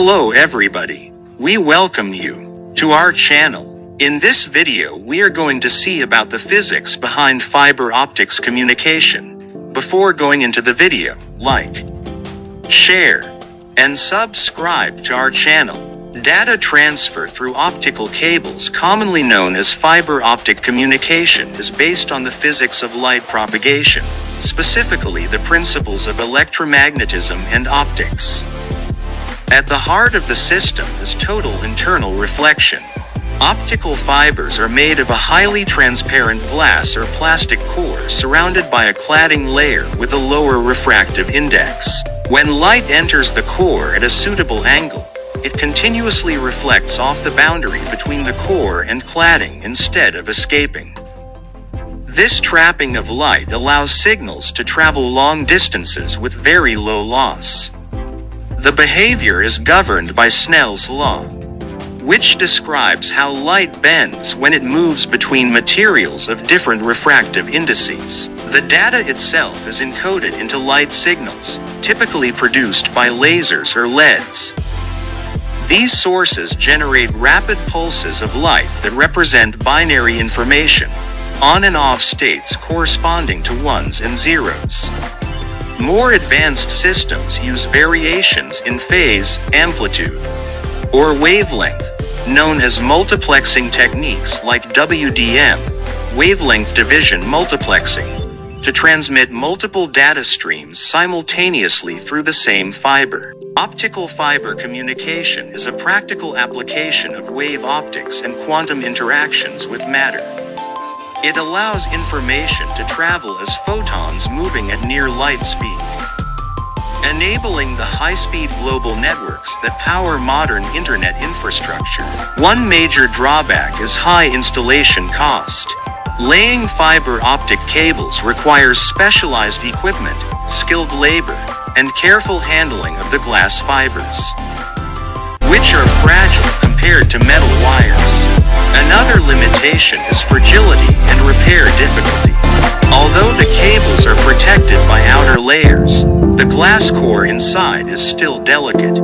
Hello everybody. We welcome you to our channel. In this video we are going to see about the physics behind fiber optics communication. Before going into the video, like, share, and subscribe to our channel. Data transfer through optical cables, commonly known as fiber optic communication, is based on the physics of light propagation, specifically the principles of electromagnetism and optics. At the heart of the system is total internal reflection. Optical fibers are made of a highly transparent glass or plastic core surrounded by a cladding layer with a lower refractive index. When light enters the core at a suitable angle, it continuously reflects off the boundary between the core and cladding instead of escaping. This trapping of light allows signals to travel long distances with very low loss. The behavior is governed by Snell's law, which describes how light bends when it moves between materials of different refractive indices. The data itself is encoded into light signals, typically produced by lasers or LEDs. These sources generate rapid pulses of light that represent binary information, on and off states corresponding to ones and zeros. More advanced systems use variations in phase, amplitude, or wavelength, known as multiplexing techniques like WDM, wavelength division multiplexing, to transmit multiple data streams simultaneously through the same fiber. Optical fiber communication is a practical application of wave optics and quantum interactions with matter. It allows information to travel as photons moving at near light speed, enabling the high-speed global networks that power modern internet infrastructure. One major drawback is high installation cost. Laying fiber optic cables requires specialized equipment, skilled labor, and careful handling of the glass fibers, which are fragile compared to metal wires. Another limitation is fragility and repair difficulty. Although the cables are protected by outer layers, the glass core inside is still delicate.